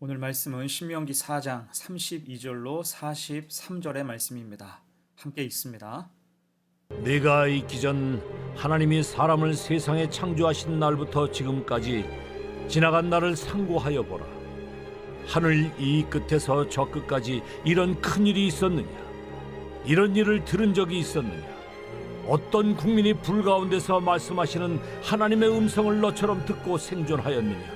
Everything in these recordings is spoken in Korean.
오늘 말씀은 신명기 4장 32절로 43절의 말씀입니다. 함께 읽습니다. 내가 있기 전 하나님이 사람을 세상에 창조하신 날부터 지금까지 지나간 날을 상고하여 보라. 하늘 이 끝에서 저 끝까지 이런 큰 일이 있었느냐? 이런 일을 들은 적이 있었느냐? 어떤 국민이 불 가운데서 말씀하시는 하나님의 음성을 너처럼 듣고 생존하였느냐?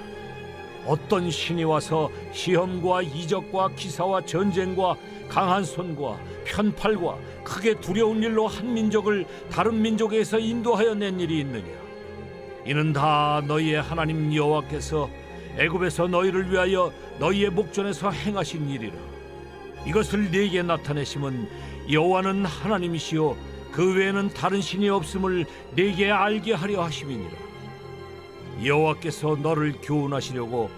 어떤 신이 와서 시험과 이적과 기사와 전쟁과 강한 손과 편팔과 크게 두려운 일로 한 민족을 다른 민족에서 인도하여 낸 일이 있느냐? 이는 다 너희의 하나님 여호와께서 애굽에서 너희를 위하여 너희의 목전에서 행하신 일이라. 이것을 네게 나타내심은 여호와는 하나님이시요 그 외에는 다른 신이 없음을 네게 알게 하려 하심이니라. 여호와께서 너를 교훈하시려고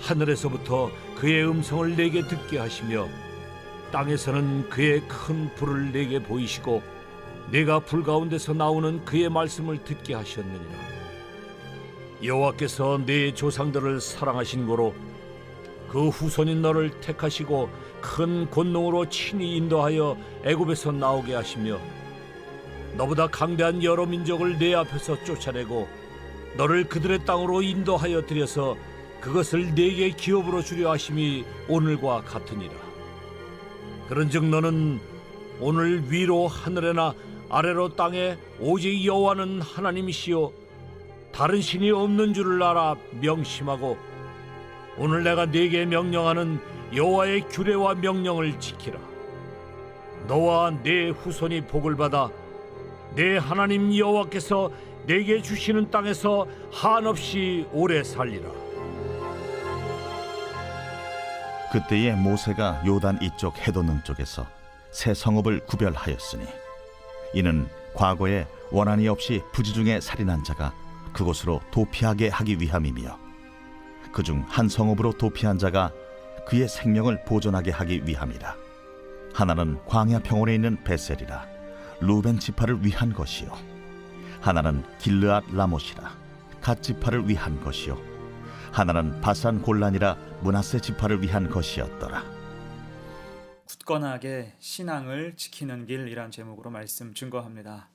하늘에서부터 그의 음성을 내게 듣게 하시며 땅에서는 그의 큰 불을 내게 보이시고 내가 불 가운데서 나오는 그의 말씀을 듣게 하셨느니라. 여호와께서 네 조상들을 사랑하신 고로 그 후손인 너를 택하시고 큰 권능으로 친히 인도하여 애굽에서 나오게 하시며 너보다 강대한 여러 민족을 내 앞에서 쫓아내고 너를 그들의 땅으로 인도하여 들여서 그것을 네게 기업으로 주려 하심이 오늘과 같으니라. 그런즉 너는 오늘 위로 하늘에나 아래로 땅에 오직 여호와는 하나님이시요 다른 신이 없는 줄을 알아 명심하고 오늘 내가 네게 명령하는 여호와의 규례와 명령을 지키라. 너와 네 후손이 복을 받아 내 하나님 여호와께서 내게 주시는 땅에서 한없이 오래 살리라. 그때에 모세가 요단 이쪽 해돋는 쪽에서 새 성읍을 구별하였으니 이는 과거에 원한이 없이 부지 중에 살인한 자가 그곳으로 도피하게 하기 위함이며 그중 한 성읍으로 도피한 자가 그의 생명을 보존하게 하기 위함이라. 하나는 광야 평원에 있는 베셀이라 루벤 지파를 위한 것이요 하나는 길르앗 라못이라 갓 지파를 위한 것이요 하나는 바산 골란이라 므낫세 지파를 위한 것이었더라. 굳건하게 신앙을 지키는 길이란 제목으로 말씀 증거합니다.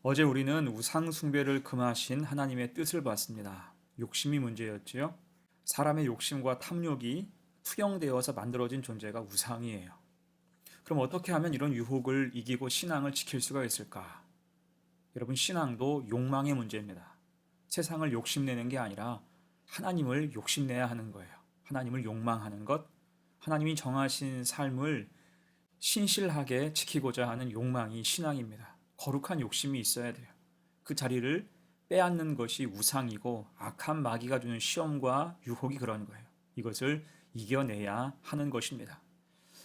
어제 우리는 우상 숭배를 금하신 하나님의 뜻을 봤습니다. 욕심이 문제였지요. 사람의 욕심과 탐욕이 투영되어서 만들어진 존재가 우상이에요. 그럼 어떻게 하면 이런 유혹을 이기고 신앙을 지킬 수가 있을까? 여러분, 신앙도 욕망의 문제입니다. 세상을 욕심내는 게 아니라 하나님을 욕심내야 하는 거예요. 하나님을 욕망하는 것, 하나님이 정하신 삶을 신실하게 지키고자 하는 욕망이 신앙입니다. 거룩한 욕심이 있어야 돼요. 그 자리를 빼앗는 것이 우상이고 악한 마귀가 주는 시험과 유혹이 그런 거예요. 이것을 이겨내야 하는 것입니다.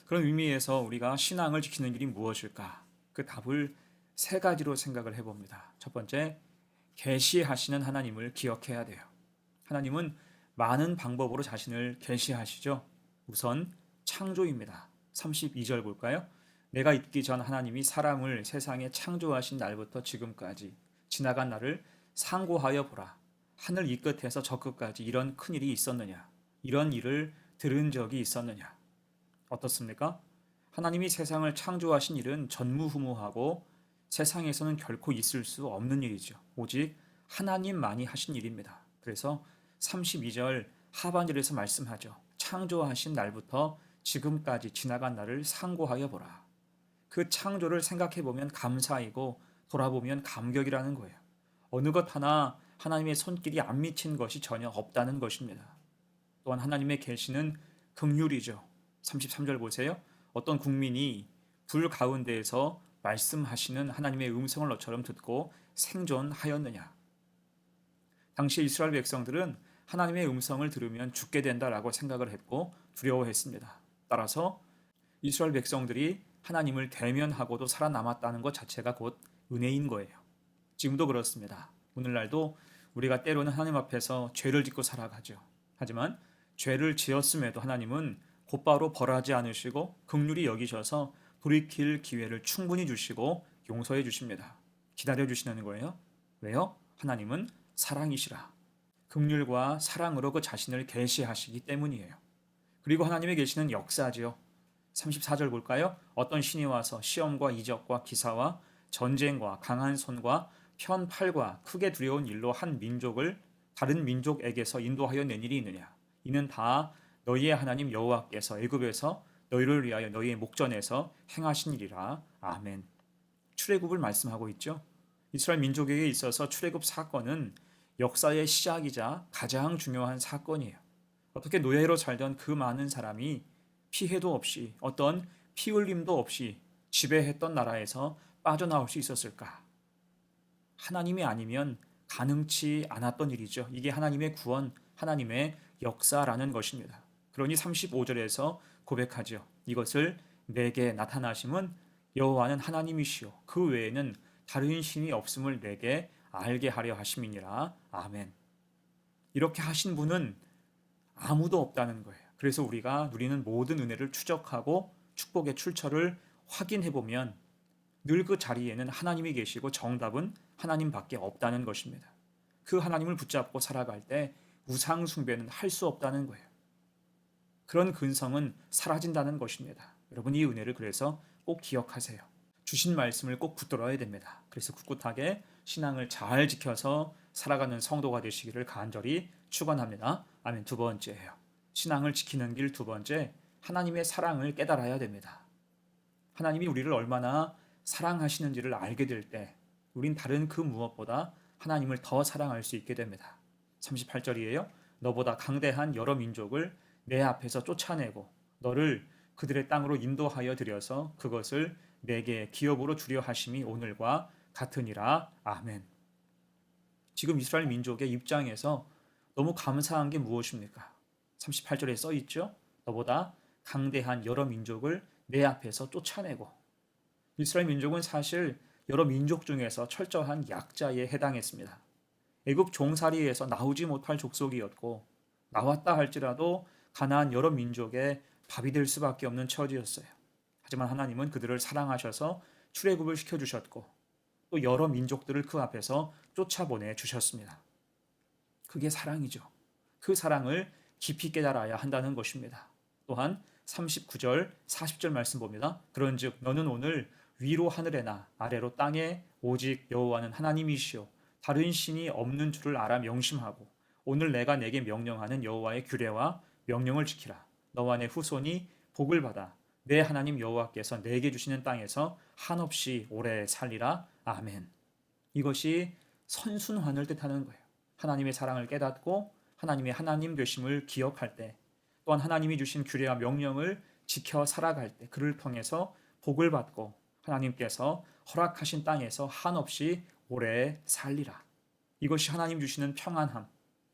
그런 의미에서 우리가 신앙을 지키는 길이 무엇일까? 그 답을 세 가지로 생각을 해봅니다. 첫 번째, 계시하시는 하나님을 기억해야 돼요. 하나님은 많은 방법으로 자신을 계시하시죠. 우선 창조입니다. 32절 볼까요? 내가 있기 전 하나님이 사람을 세상에 창조하신 날부터 지금까지 지나간 날을 상고하여 보라. 하늘 이 끝에서 저 끝까지 이런 큰 일이 있었느냐? 이런 일을 들은 적이 있었느냐? 어떻습니까? 하나님이 세상을 창조하신 일은 전무후무하고 세상에서는 결코 있을 수 없는 일이죠. 오직 하나님만이 하신 일입니다. 그래서 32절 하반절에서 말씀하죠. 창조하신 날부터 지금까지 지나간 날을 상고하여 보라. 그 창조를 생각해 보면 감사이고 돌아보면 감격이라는 거예요. 어느 것 하나 하나님의 손길이 안 미친 것이 전혀 없다는 것입니다. 또한 하나님의 계시는 긍휼이죠. 33절 보세요. 어떤 국민이 불 가운데에서 말씀하시는 하나님의 음성을 너처럼 듣고 생존하였느냐. 당시 이스라엘 백성들은 하나님의 음성을 들으면 죽게 된다라고 생각을 했고 두려워했습니다. 따라서 이스라엘 백성들이 하나님을 대면하고도 살아남았다는 것 자체가 곧 은혜인 거예요. 지금도 그렇습니다. 오늘날도 우리가 때로는 하나님 앞에서 죄를 짓고 살아가죠. 하지만 죄를 지었음에도 하나님은 곧바로 벌하지 않으시고 긍휼히 여기셔서 돌이킬 기회를 충분히 주시고 용서해 주십니다. 기다려 주시는 거예요. 왜요? 하나님은 사랑이시라. 긍휼과 사랑으로 그 자신을 계시하시기 때문이에요. 그리고 하나님의 계시는 역사지요. 34절 볼까요? 어떤 신이 와서 시험과 이적과 기사와 전쟁과 강한 손과 편팔과 크게 두려운 일로 한 민족을 다른 민족에게서 인도하여 낸 일이 있느냐? 이는 다 너희의 하나님 여호와께서 애굽에서 너희를 위하여 너희의 목전에서 행하신 일이라. 아멘. 출애굽을 말씀하고 있죠. 이스라엘 민족에게 있어서 출애굽 사건은 역사의 시작이자 가장 중요한 사건이에요. 어떻게 노예로 살던 그 많은 사람이 피해도 없이 어떤 피 흘림도 없이 지배했던 나라에서 빠져나올 수 있었을까? 하나님이 아니면 가능치 않았던 일이죠. 이게 하나님의 구원, 하나님의 역사라는 것입니다. 그러니 35절에서 고백하죠. 이것을 내게 나타나심은 여호와는 하나님이시요 그 외에는 다른 신이 없음을 내게 알게 하려 하심이니라. 아멘. 이렇게 하신 분은 아무도 없다는 거예요. 그래서 우리가 누리는 모든 은혜를 추적하고 축복의 출처를 확인해 보면 늘 그 자리에는 하나님이 계시고 정답은 하나님밖에 없다는 것입니다. 그 하나님을 붙잡고 살아갈 때 우상 숭배는 할 수 없다는 거예요. 그런 근성은 사라진다는 것입니다. 여러분 이 은혜를 그래서 꼭 기억하세요. 주신 말씀을 꼭 붙들어야 됩니다. 그래서 굳굳하게 신앙을 잘 지켜서 살아가는 성도가 되시기를 간절히 축원합니다. 아멘. 두 번째예요. 신앙을 지키는 길 두 번째, 하나님의 사랑을 깨달아야 됩니다. 하나님이 우리를 얼마나 사랑하시는지를 알게 될 때 우린 다른 그 무엇보다 하나님을 더 사랑할 수 있게 됩니다. 38절이에요. 너보다 강대한 여러 민족을 내 앞에서 쫓아내고 너를 그들의 땅으로 인도하여 들여서 그것을 내게 기업으로 주려 하심이 오늘과 같으니라. 아멘. 지금 이스라엘 민족의 입장에서 너무 감사한 게 무엇입니까? 38절에 써 있죠. 너보다 강대한 여러 민족을 내 앞에서 쫓아내고. 이스라엘 민족은 사실 여러 민족 중에서 철저한 약자에 해당했습니다. 애굽 종살이에서 나오지 못할 족속이었고 나왔다 할지라도 가나안 여러 민족의 밥이 될 수밖에 없는 처지였어요. 하지만 하나님은 그들을 사랑하셔서 출애굽을 시켜주셨고 또 여러 민족들을 그 앞에서 쫓아보내 주셨습니다. 그게 사랑이죠. 그 사랑을 깊이 깨달아야 한다는 것입니다. 또한 39절, 40절 말씀 봅니다. 그런즉 너는 오늘 위로 하늘에나 아래로 땅에 오직 여호와는 하나님이시요 다른 신이 없는 줄을 알아 명심하고 오늘 내가 내게 명령하는 여호와의 규례와 명령을 지키라. 너와 내 후손이 복을 받아 내 하나님 여호와께서 내게 주시는 땅에서 한없이 오래 살리라. 아멘. 이것이 선순환을 뜻하는 거예요. 하나님의 사랑을 깨닫고 하나님의 하나님 되심을 기억할 때 또한 하나님이 주신 규례와 명령을 지켜 살아갈 때 그를 통해서 복을 받고 하나님께서 허락하신 땅에서 한없이 오래 살리라. 이것이 하나님 주시는 평안함,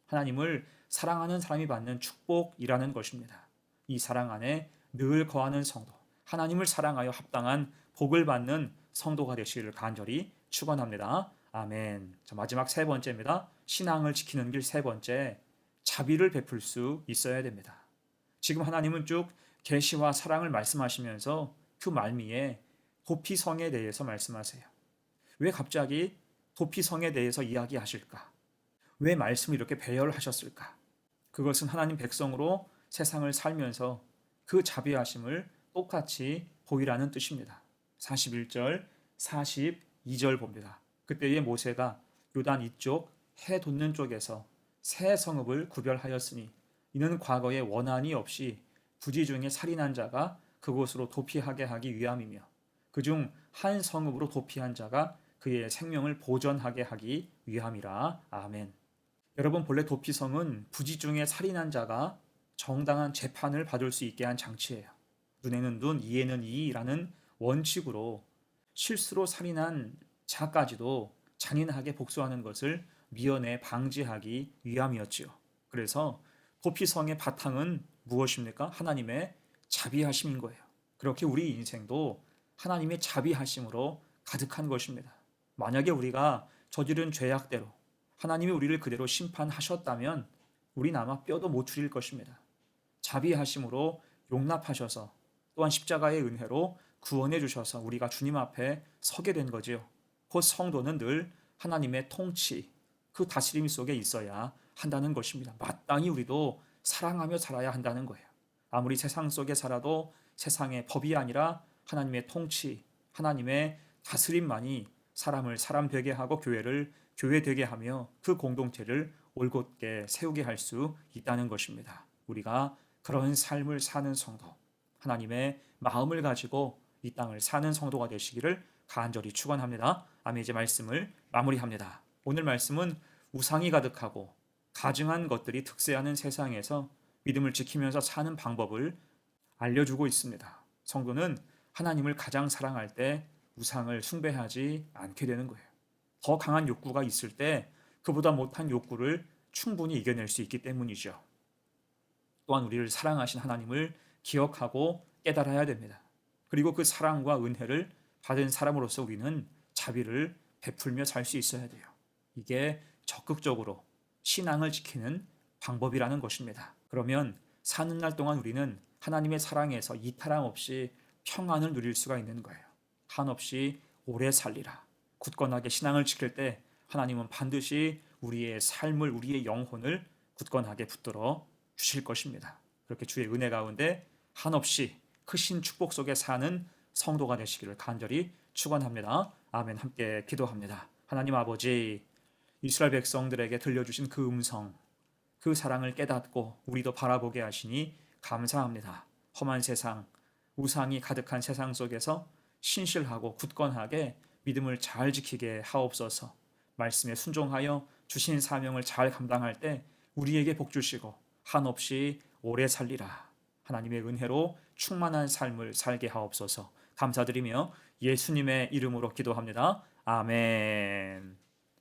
하나님을 사랑하는 사람이 받는 축복이라는 것입니다. 이 사랑 안에 늘 거하는 성도, 하나님을 사랑하여 합당한 복을 받는 성도가 되시기를 간절히 축원합니다. 아멘. 자, 마지막 세 번째입니다. 신앙을 지키는 길 세 번째, 자비를 베풀 수 있어야 됩니다. 지금 하나님은 쭉 계시와 사랑을 말씀하시면서 그 말미에 도피성에 대해서 말씀하세요. 왜 갑자기 도피성에 대해서 이야기하실까? 왜 말씀을 이렇게 배열하셨을까? 그것은 하나님 백성으로 세상을 살면서 그 자비하심을 똑같이 보이라는 뜻입니다. 41절, 42절 봅니다. 그때에 모세가 요단 이쪽 해 돋는 쪽에서 세 성읍을 구별하였으니 이는 과거에 원한이 없이 부지 중에 살인한 자가 그곳으로 도피하게 하기 위함이며 그중 한 성읍으로 도피한 자가 그의 생명을 보전하게 하기 위함이라. 아멘. 여러분 본래 도피성은 부지 중에 살인한 자가 정당한 재판을 받을 수 있게 한 장치예요. 눈에는 눈, 이에는 이라는 원칙으로 실수로 살인한 자까지도 잔인하게 복수하는 것을 미연에 방지하기 위함이었지요. 그래서 도피성의 바탕은 무엇입니까? 하나님의 자비하심인 거예요. 그렇게 우리 인생도 하나님의 자비하심으로 가득한 것입니다. 만약에 우리가 저지른 죄악대로 하나님이 우리를 그대로 심판하셨다면 우린 아마 뼈도 못 추릴 것입니다. 자비하심으로 용납하셔서 또한 십자가의 은혜로 구원해 주셔서 우리가 주님 앞에 서게 된 거지요. 곧 성도는 늘 하나님의 통치, 그 다스림 속에 있어야 한다는 것입니다. 마땅히 우리도 사랑하며 살아야 한다는 거예요. 아무리 세상 속에 살아도 세상의 법이 아니라 하나님의 통치, 하나님의 다스림만이 사람을 사람 되게 하고 교회를 교회 되게 하며 그 공동체를 올곧게 세우게 할 수 있다는 것입니다. 우리가 그런 삶을 사는 성도, 하나님의 마음을 가지고 이 땅을 사는 성도가 되시기를 간절히 축원합니다. 아멘. 이제 말씀을 마무리합니다. 오늘 말씀은 우상이 가득하고 가증한 것들이 특세하는 세상에서 믿음을 지키면서 사는 방법을 알려주고 있습니다. 성도는 하나님을 가장 사랑할 때 우상을 숭배하지 않게 되는 거예요. 더 강한 욕구가 있을 때 그보다 못한 욕구를 충분히 이겨낼 수 있기 때문이죠. 또한 우리를 사랑하신 하나님을 기억하고 깨달아야 됩니다. 그리고 그 사랑과 은혜를 받은 사람으로서 우리는 자비를 베풀며 살 수 있어야 돼요. 이게 적극적으로 신앙을 지키는 방법이라는 것입니다. 그러면 사는 날 동안 우리는 하나님의 사랑에서 이탈함 없이 평안을 누릴 수가 있는 거예요. 한없이 오래 살리라. 굳건하게 신앙을 지킬 때 하나님은 반드시 우리의 삶을, 우리의 영혼을 굳건하게 붙들어 주실 것입니다. 그렇게 주의 은혜 가운데 한없이 크신 축복 속에 사는 성도가 되시기를 간절히 축원합니다. 아멘. 함께 기도합니다. 하나님 아버지, 이스라엘 백성들에게 들려주신 그 음성, 그 사랑을 깨닫고 우리도 바라보게 하시니 감사합니다. 험한 세상, 우상이 가득한 세상 속에서 신실하고 굳건하게 믿음을 잘 지키게 하옵소서. 말씀에 순종하여 주신 사명을 잘 감당할 때 우리에게 복 주시고 한없이 오래 살리라. 하나님의 은혜로 충만한 삶을 살게 하옵소서. 감사드리며 예수님의 이름으로 기도합니다. 아멘.